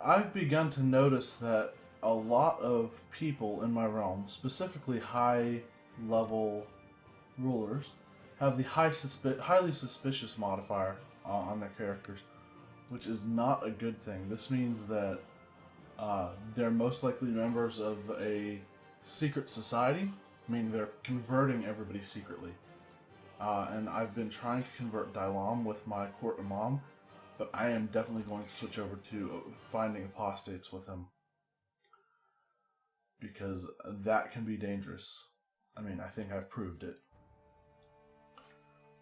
I've begun to notice that a lot of people in my realm, specifically high level rulers, have the highly suspicious modifier on their characters, which is not a good thing. This means that they're most likely members of a secret society, meaning they're converting everybody secretly. And I've been trying to convert Dailam with my court imam, but I am definitely going to switch over to finding apostates with him, because that can be dangerous. I mean, I think I've proved it.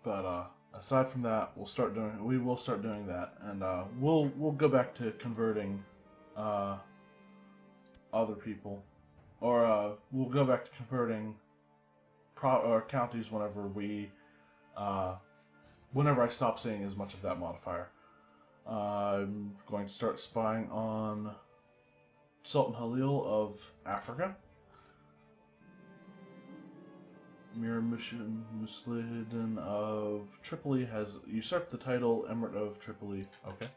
But aside from that, we will start doing that, and we'll go back to converting other people, or we'll go back to converting or counties whenever I stop seeing as much of that modifier. I'm going to start spying on Sultan Halil of Africa. Mir Muslim of Tripoli has usurped the title Emirate of Tripoli. Okay.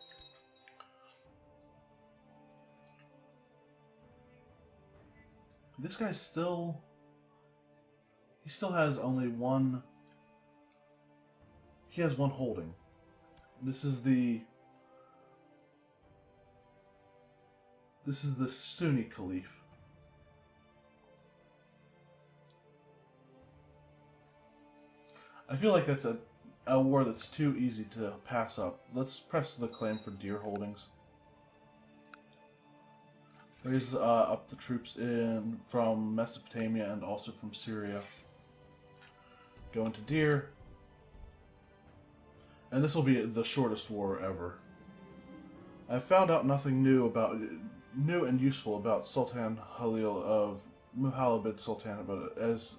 This guy's still... He still has only one... He has one holding. This is the Sunni Caliph. I feel like that's a war that's too easy to pass up. Let's press the claim for deer holdings. Raise up the troops in from Mesopotamia and also from Syria. Go into deer. And this will be the shortest war ever. I've found out nothing new and useful about Sultan Halil of Muhalabid Sultanate, but as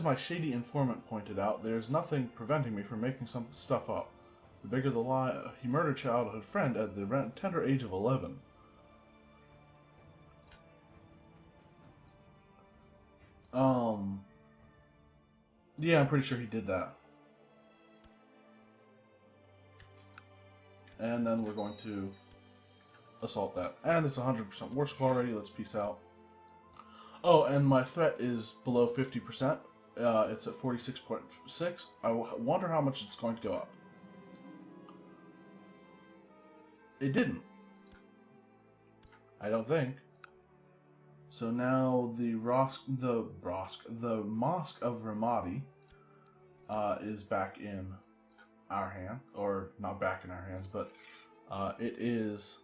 my shady informant pointed out, there's nothing preventing me from making some stuff up. The bigger the lie, he murdered childhood friend at the tender age of 11. Yeah, I'm pretty sure he did that. And then we're going to assault that. And it's 100% war score already. Let's peace out. Oh, and my threat is below 50%. It's at 46.6. I wonder how much it's going to go up. It didn't. I don't think. So now the Mosque of Ramadi is back in our hand, or not back in our hands, but it is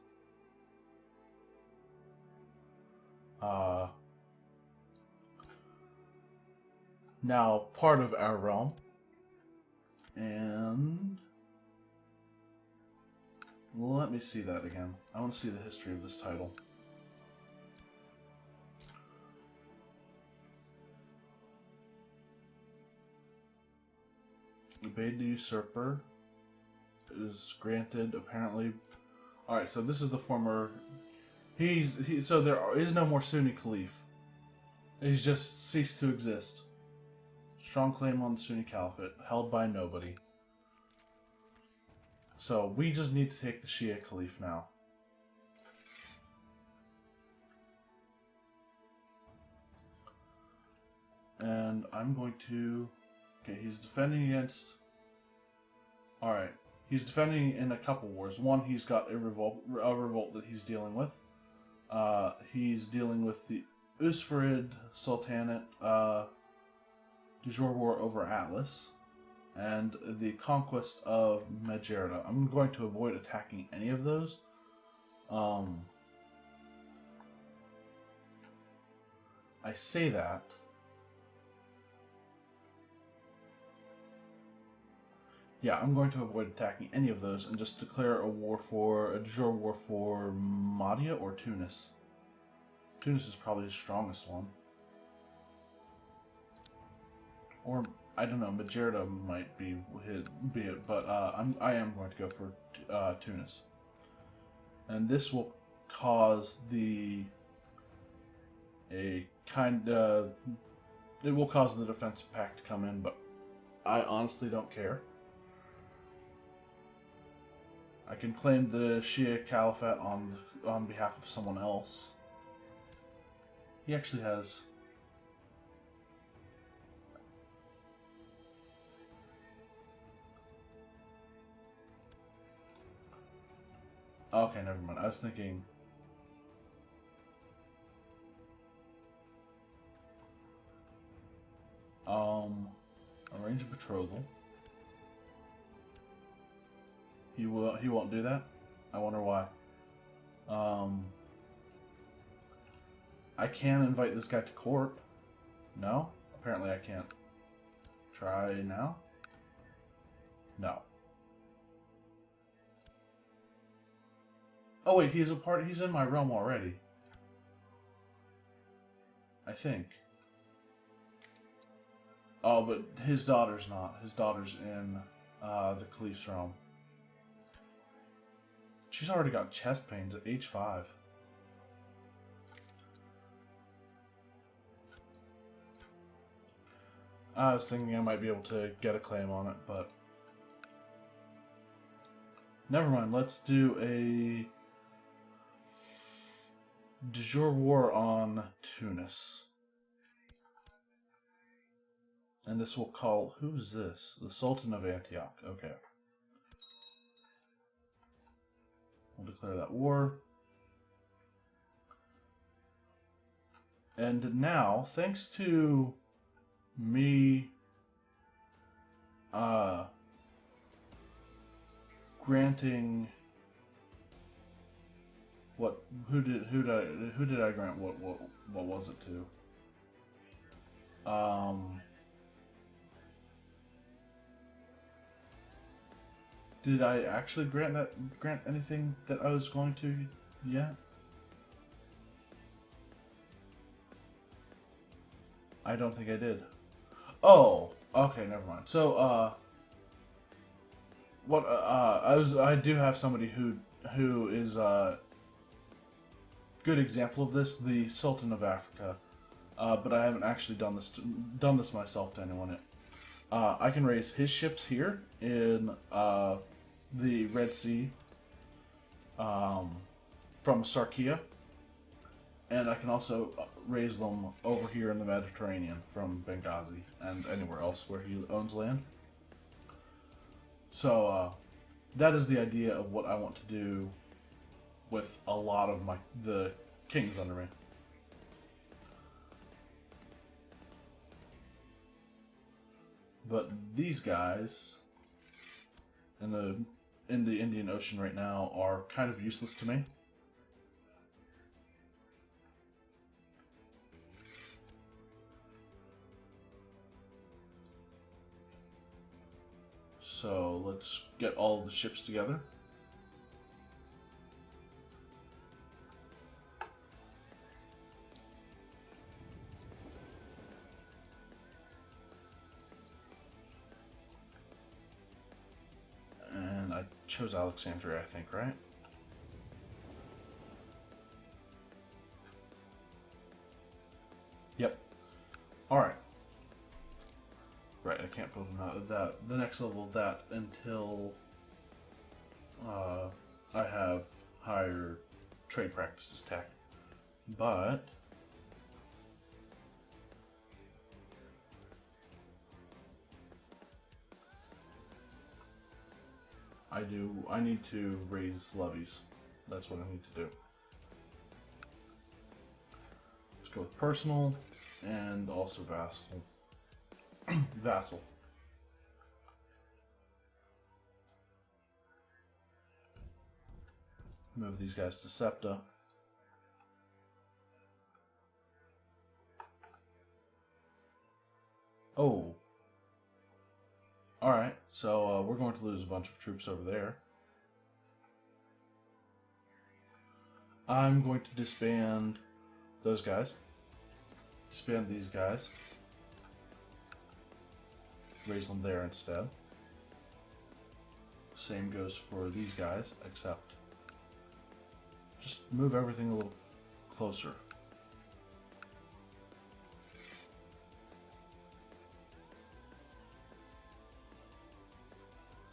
now part of our realm, and let me see that again. I want to see the history of this title. Obeyed the usurper is granted, apparently. Alright, so this is the former... So there is no more Sunni Caliph. He's just ceased to exist. Strong claim on the Sunni Caliphate, held by nobody. So we just need to take the Shia Caliph now. And I'm going to... Okay, he's defending against... Alright, he's defending in a couple wars. One, he's got a revolt that he's dealing with. He's dealing with the Usfarid Sultanate du jour war over Atlas, and the conquest of Majerda. I'm going to avoid attacking any of those. I say that. Yeah, I'm going to avoid attacking any of those and just declare a du jour war for Mahdia or Tunis. Tunis is probably the strongest one. Or, I don't know, Majerda might be it, but I am going to go for Tunis. And this will cause it will cause the defensive pact to come in, but I honestly don't care. I can claim the Shia Caliphate on behalf of someone else. He actually has... Okay, never mind. I was thinking... Arrange a betrothal. He won't do that? I wonder why. I can invite this guy to court. No? Apparently I can't. Try now? No. Oh wait, he's in my realm already. I think. Oh, but his daughter's not. His daughter's in the Caliph's realm. She's already got chest pains at age 5. I was thinking I might be able to get a claim on it, but... Never mind, let's do a... de jure war on Tunis. And this will call... Who's this? The Sultan of Antioch. Okay. We'll declare that war. And now, thanks to me granting what who did I grant what was it to? Did I actually grant anything that I was going to yet? I don't think I did. Oh, okay, never mind. So, I do have somebody who is a good example of this, the Sultan of Africa, but I haven't actually done this myself to anyone yet. I can raise his ships here in the Red Sea from Sarkia, and I can also raise them over here in the Mediterranean from Benghazi and anywhere else where he owns land. So that is the idea of what I want to do with a lot of the kings under me. But these guys in the Indian Ocean right now are kind of useless to me. So let's get all of the ships together. And I chose Alexandria, I think, right? Yep. Alright. Right, I can't build the next level of that until I have higher trade practices tech. But I need to raise levies. That's what I need to do. Let's go with personal and also vassal. Vassal. Move these guys to Septa. Oh. Alright, so we're going to lose a bunch of troops over there. I'm going to disband those guys. Disband these guys. Raise them there instead. Same goes for these guys, except just move everything a little closer.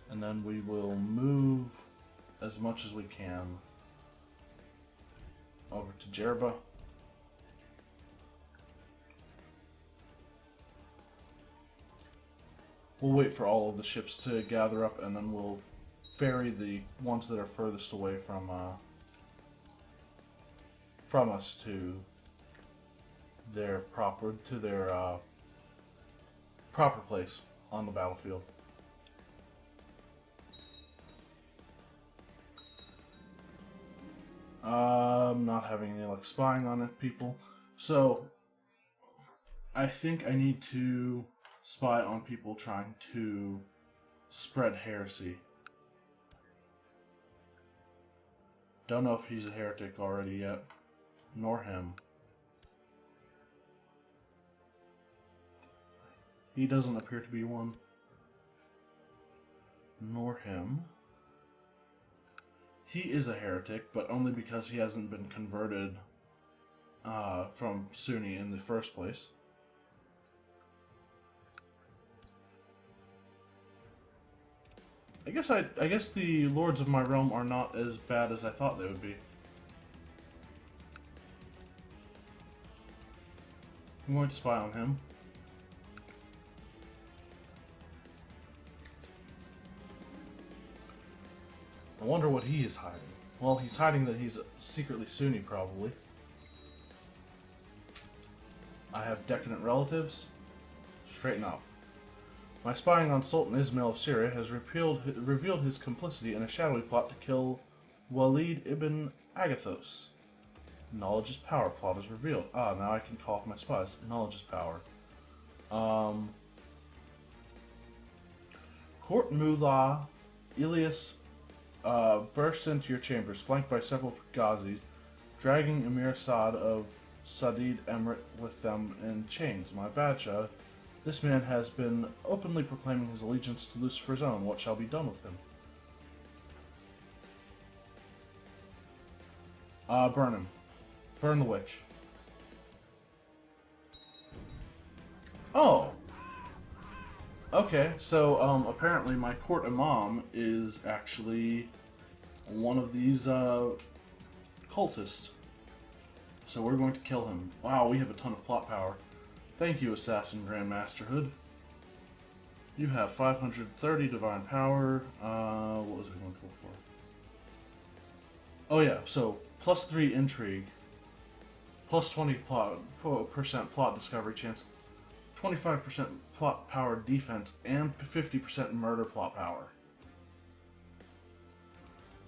And then we will move as much as we can over to Jerba. We'll wait for all of the ships to gather up, and then we'll ferry the ones that are furthest away from us to their proper place on the battlefield. I'm not having any luck spying on it, people. So I think I need to spy on people trying to spread heresy. Don't know if he's a heretic already yet, nor him. He doesn't appear to be one, nor him. He is a heretic, but only because he hasn't been converted from Sunni in the first place. I guess the lords of my realm are not as bad as I thought they would be. I'm going to spy on him. I wonder what he is hiding. Well, he's hiding that he's secretly Sunni, probably. I have decadent relatives. Straighten up. My spying on Sultan Ismail of Syria has revealed his complicity in a shadowy plot to kill Walid ibn Agathos. Knowledge is power. Plot is revealed. Ah, now I can call off my spies. Knowledge is power. Court Mullah Ilyas burst into your chambers, flanked by several Ghazis, dragging Emir Saad of Sadid Emirate with them in chains. My Badshah, this man has been openly proclaiming his allegiance to Lucifer's own. What shall be done with him? Burn him. Burn the witch. Oh! Okay, so, apparently my court imam is actually one of these, cultists. So we're going to kill him. Wow, we have a ton of plot power. Thank you, Assassin Grandmasterhood. You have 530 divine power. What was I going to go for? Oh yeah, so +3 intrigue, +20% plot discovery chance, 25% plot power defense, and 50% murder plot power.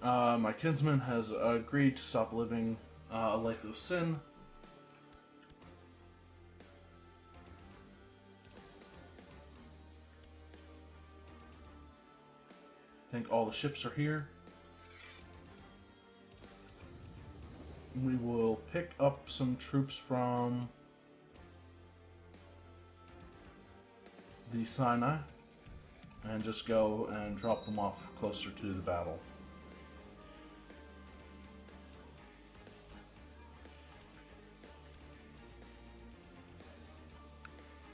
My kinsman has agreed to stop living a life of sin. I think all the ships are here. We will pick up some troops from the Sinai and just go and drop them off closer to the battle.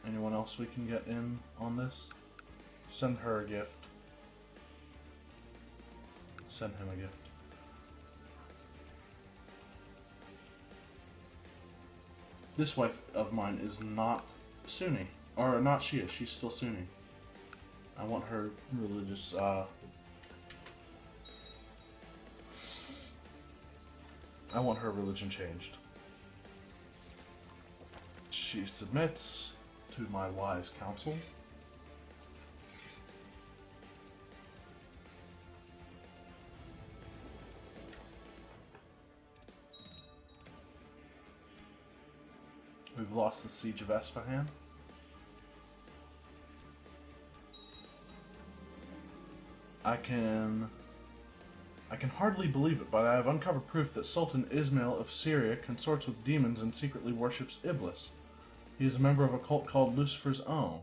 Anyone else we can get in on this? Send her a gift. Send him a gift. This wife of mine is not Sunni. Or not Shia, she's still Sunni. I want her religious, I want her religion changed. She submits to my wise counsel. We've lost the siege of Esfahan. I can hardly believe it, but I have uncovered proof that Sultan Ismail of Syria consorts with demons and secretly worships Iblis. He is a member of a cult called Lucifer's Own.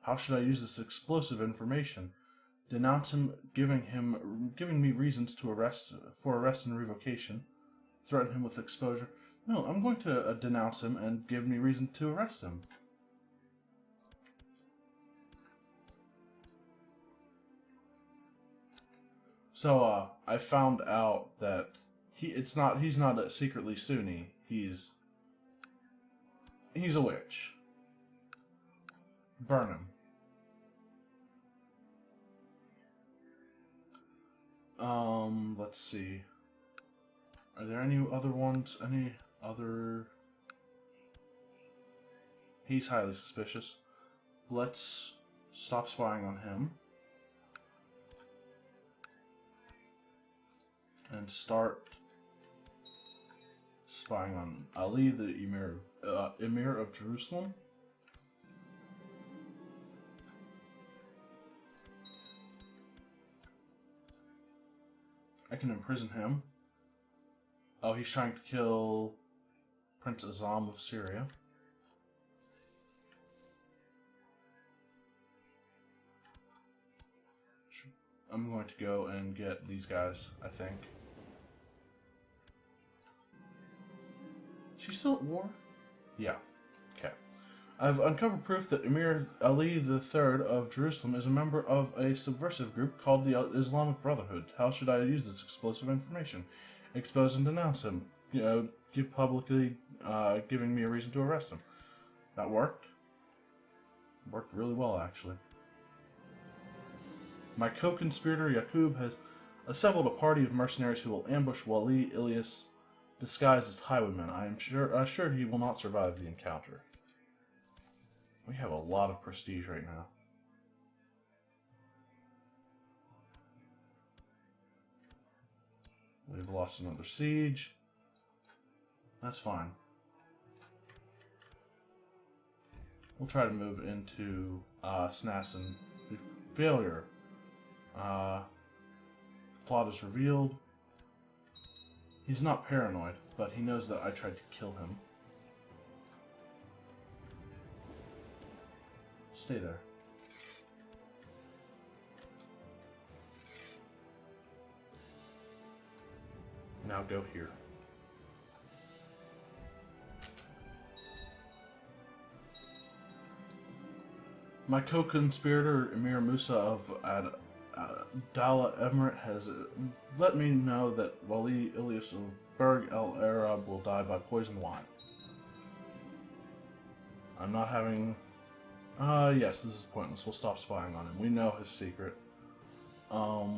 How should I use this explosive information? Denounce him, giving me reasons for arrest and revocation. Threaten him with exposure. No, I'm going to denounce him and give me reason to arrest him. So I found out that he's not secretly Sunni. He's a witch. Burn him. Let's see. Are there any other ones? Any other? He's highly suspicious. Let's stop spying on him. And start spying on Ali, the Emir of Jerusalem. I can imprison him. Oh, he's trying to kill Prince Azam of Syria. I'm going to go and get these guys, I think. She's still at war? Yeah. Okay. I've uncovered proof that Emir Ali III of Jerusalem is a member of a subversive group called the Islamic Brotherhood. How should I use this explosive information? Expose and denounce him. Give publicly giving me a reason to arrest him. That worked. Worked really well, actually. My co-conspirator Yaqub has assembled a party of mercenaries who will ambush Wali Ilyas disguised as highwaymen. I am assured he will not survive the encounter. We have a lot of prestige right now. We've lost another siege. That's fine. We'll try to move into Snasson. Failure. The plot is revealed. He's not paranoid, but he knows that I tried to kill him. Stay there. Now go here. My co-conspirator Emir Musa of Dala Emirate has let me know that Wali Ilyas of Berg el Arab will die by poisoned wine. I'm not having... yes, this is pointless. We'll stop spying on him. We know his secret. I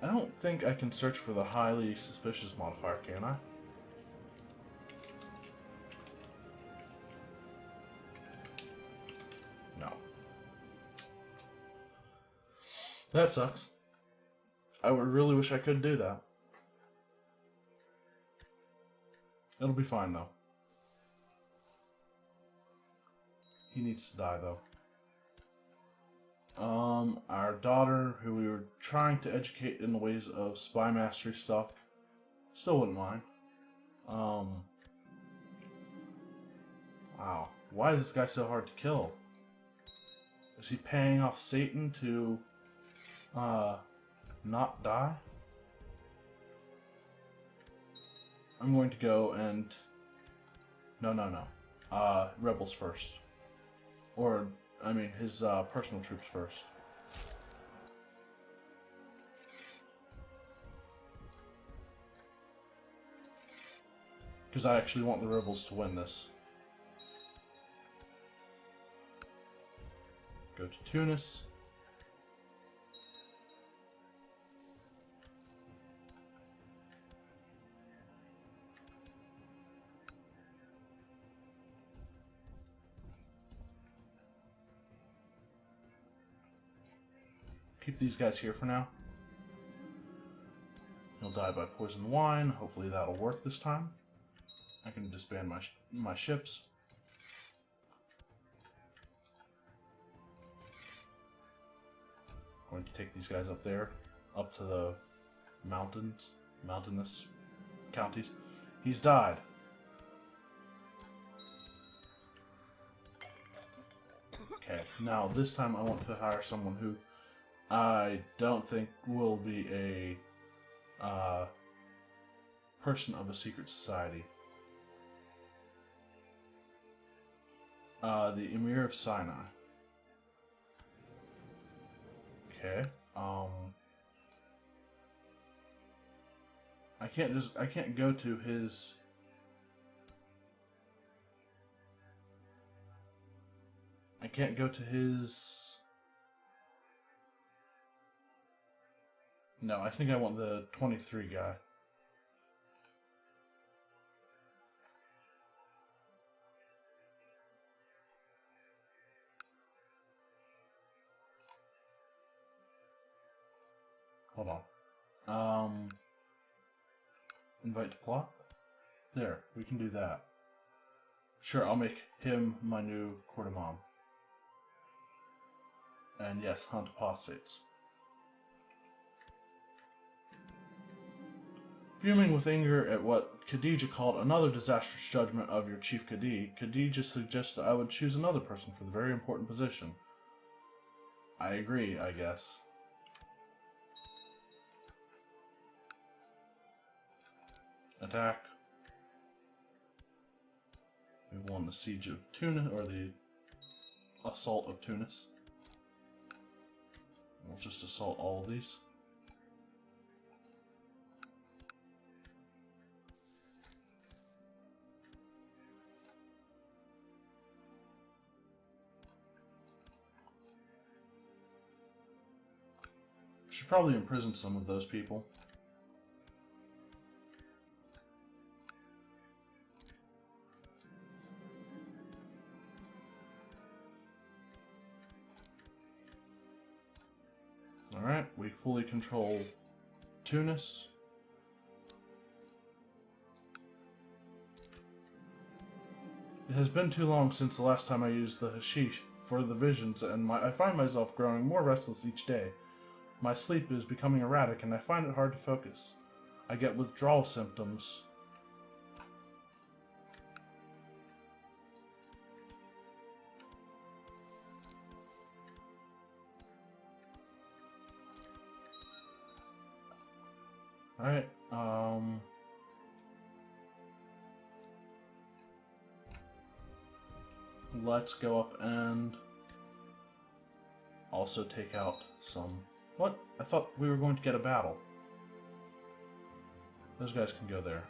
don't think I can search for the highly suspicious modifier, can I? No. That sucks. I would really wish I could do that. It'll be fine, though. He needs to die, though. Our daughter, who we were trying to educate in the ways of spy mastery stuff, still wouldn't mind. Wow. Why is this guy so hard to kill? Is he paying off Satan to, not die? I'm going to go and... No. Rebels first. Or, I mean, his personal troops first. Because I actually want the rebels to win this. Go to Tunis. Keep these guys here for now. He'll die by poisoned wine. Hopefully that'll work this time. I can disband my ships. Going to take these guys up there, up to the mountainous counties. He's died. Okay, now this time I want to hire someone who I don't think will be a person of a secret society. The Emir of Sinai. Okay. I can't go to his. I can't go to his. No, I think I want the 23 guy. Hold on. Invite to plot? There, we can do that. Sure, I'll make him my new court imam. And yes, hunt apostates. Fuming with anger at what Khadija called another disastrous judgment of your chief Qadi, Khadija suggested I would choose another person for the very important position. I agree, I guess. Attack. We won the siege of Tunis, or the assault of Tunis. We'll just assault all of these. Should probably imprison some of those people. Alright, we fully control Tunis. It has been too long since the last time I used the hashish for the visions, and I find myself growing more restless each day. My sleep is becoming erratic, and I find it hard to focus. I get withdrawal symptoms. Alright, let's go up and also take out some... What? I thought we were going to get a battle. Those guys can go there.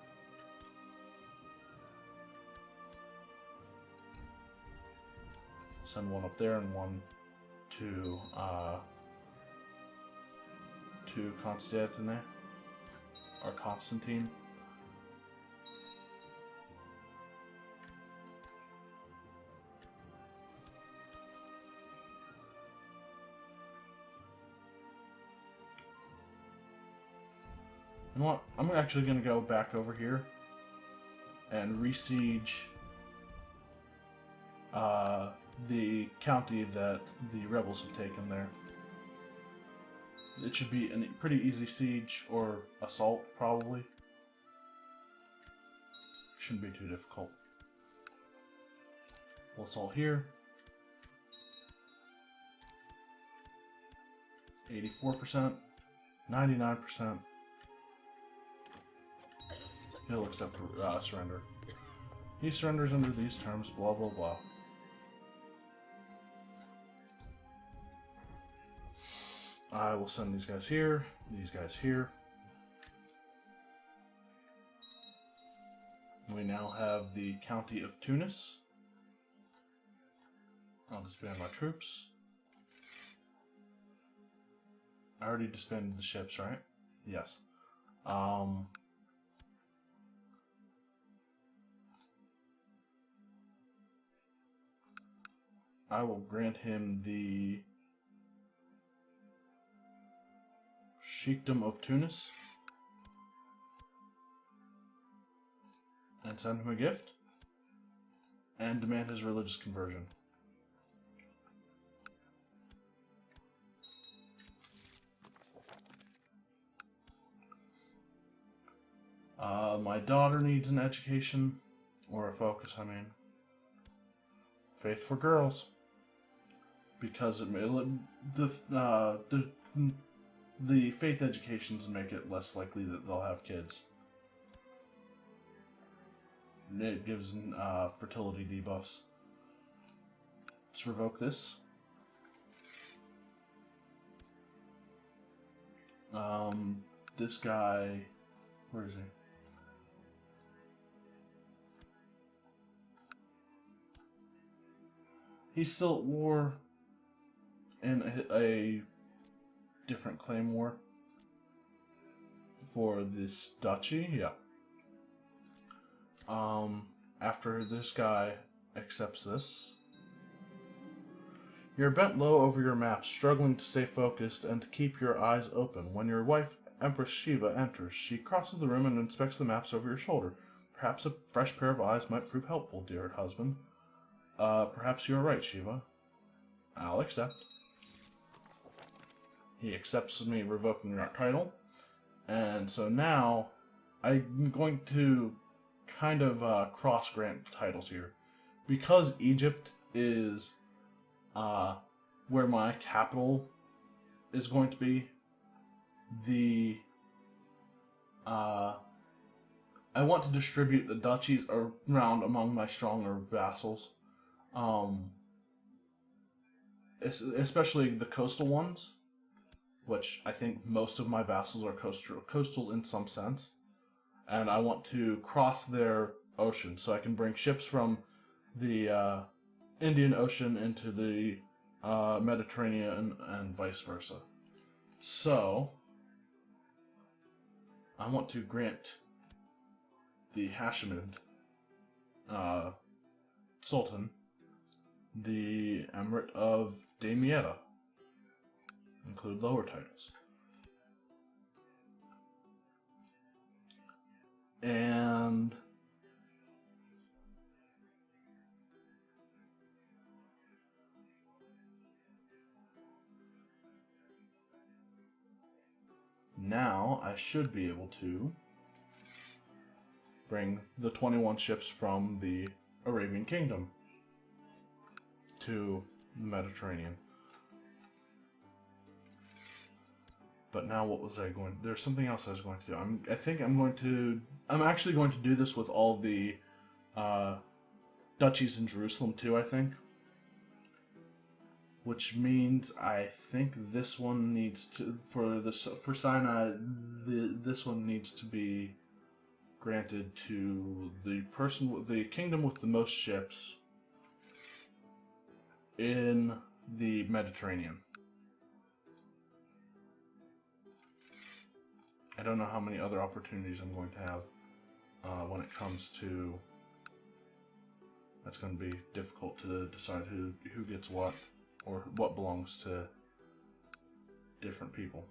Send one up there and one to Constantine. Or Constantine. You know what? I'm actually going to go back over here and re-siege the county that the rebels have taken there. It should be a pretty easy siege, or assault, probably. Shouldn't be too difficult. We'll assault here. 84%, 99%. He'll accept surrender. He surrenders under these terms, blah blah blah. I will send these guys here, these guys here. We now have the county of Tunis. I'll disband my troops. I already disbanded the ships, right? Yes. I will grant him the Sheikhdom of Tunis and send him a gift and demand his religious conversion. My daughter needs an education, or a focus, I mean. Faith for girls. Because the faith educations make it less likely that they'll have kids. It gives fertility debuffs. Let's revoke this. This guy, where is he? He's still at war in a different claim war for this duchy, yeah. After this guy accepts this, you're bent low over your map, struggling to stay focused and to keep your eyes open. When your wife, Empress Shiva, enters, she crosses the room and inspects the maps over your shoulder. Perhaps a fresh pair of eyes might prove helpful, dear husband. Perhaps you are right, Shiva. I'll accept. He accepts me revoking your title. And so now, I'm going to kind of cross-grant titles here. Because Egypt is where my capital is going to be, I want to distribute the duchies around among my stronger vassals. Especially the coastal ones, which I think most of my vassals are coastal in some sense. And I want to cross their ocean so I can bring ships from the Indian Ocean into the Mediterranean and vice versa. So, I want to grant the Hashemid Sultan the Emirate of Damietta. Include lower titles. And now I should be able to bring the 21 ships from the Arabian Kingdom to the Mediterranean. But now what was I going... There's something else I was going to do. I'm actually going to do this with all the duchies in Jerusalem too, I think. Which means I think this one needs to... For Sinai, this one needs to be granted to the kingdom with the most ships in the Mediterranean. I don't know how many other opportunities I'm going to have when it comes to... That's going to be difficult to decide who gets what, or what belongs to different people.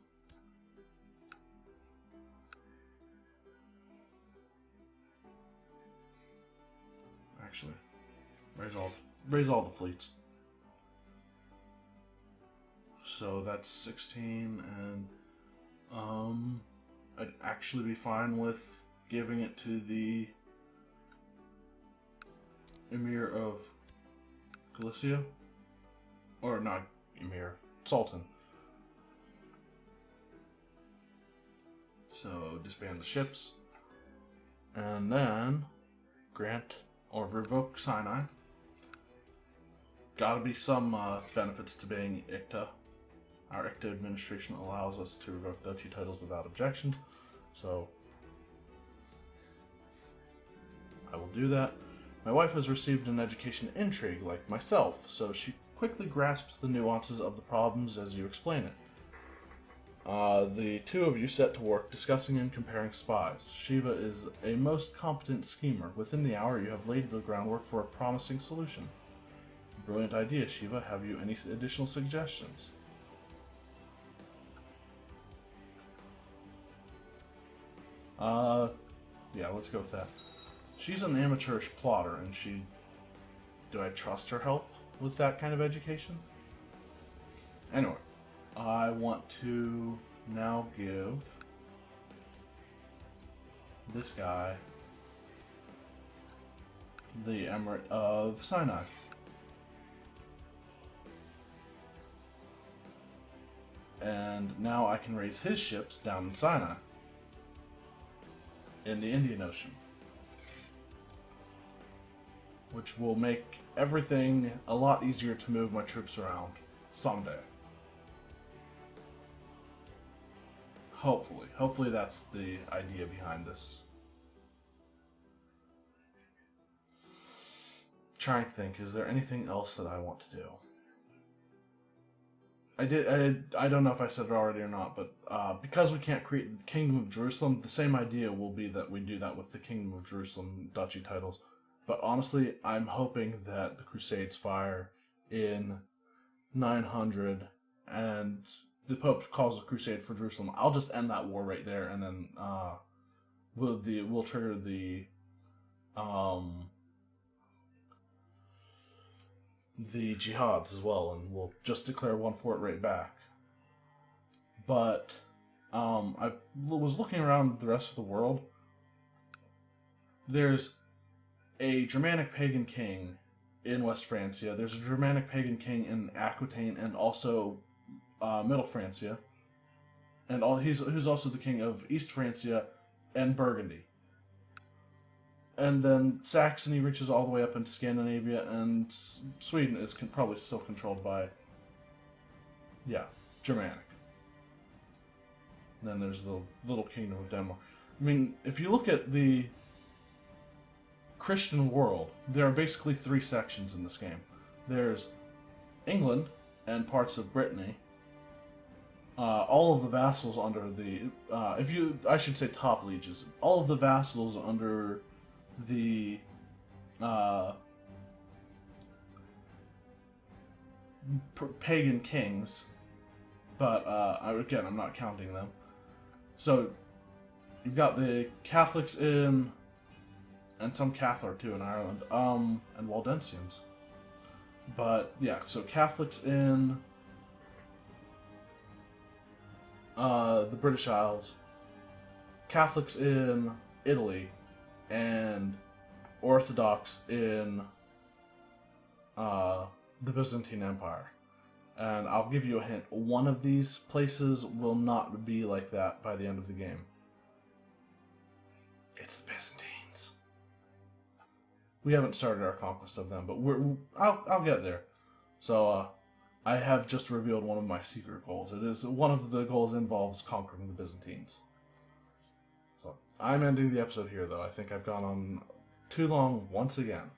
Actually, raise all the fleets. So that's 16, and I'd actually be fine with giving it to the Emir of Galicia, or not Emir, Sultan. So disband the ships, and then grant or revoke Sinai. Gotta be some benefits to being ICTA. Our ICTA administration allows us to revoke duchy titles without objection, so I will do that. My wife has received an education in intrigue like myself, so she quickly grasps the nuances of the problems as you explain it. The two of you set to work discussing and comparing spies. Shiva is a most competent schemer. Within the hour you have laid the groundwork for a promising solution. Brilliant idea, Shiva. Have you any additional suggestions? Yeah, let's go with that. She's an amateurish plotter, and do I trust her help with that kind of education? Anyway, I want to now give this guy the Emirate of Sinai. And now I can raise his ships down in Sinai, in the Indian Ocean, which will make everything a lot easier to move my troops around someday. Hopefully. Hopefully that's the idea behind this. Trying to think, is there anything else that I want to do? I don't know if I said it already or not, but because we can't create the Kingdom of Jerusalem, the same idea will be that we do that with the Kingdom of Jerusalem duchy titles. But honestly, I'm hoping that the Crusades fire in 900 and the Pope calls a crusade for Jerusalem. I'll just end that war right there, and then we'll trigger the jihads as well, and we'll just declare one for it right back. But I was looking around the rest of the world. There's a Germanic pagan king in West Francia. There's a Germanic pagan king in Aquitaine and also Middle Francia, and who's also the king of East Francia and Burgundy. And then Saxony reaches all the way up into Scandinavia, and Sweden is probably still controlled by, Germanic. And then there's the little kingdom of Denmark. I mean, if you look at the Christian world, there are basically three sections in this game. There's England and parts of Brittany. All of the vassals under the, I should say top lieges. All of the vassals under the pagan kings, but again, I'm not counting them. So you've got the Catholics in, and some Cathar too in Ireland, and Waldensians. But yeah, so Catholics in the British Isles, Catholics in Italy, and Orthodox in the Byzantine Empire. And I'll give you a hint, one of these places will not be like that by the end of the game. It's the Byzantines. We haven't started our conquest of them, but I'll get there. So I have just revealed one of my secret goals. It is one of the goals involves conquering the Byzantines. So I'm ending the episode here, though. I think I've gone on too long once again.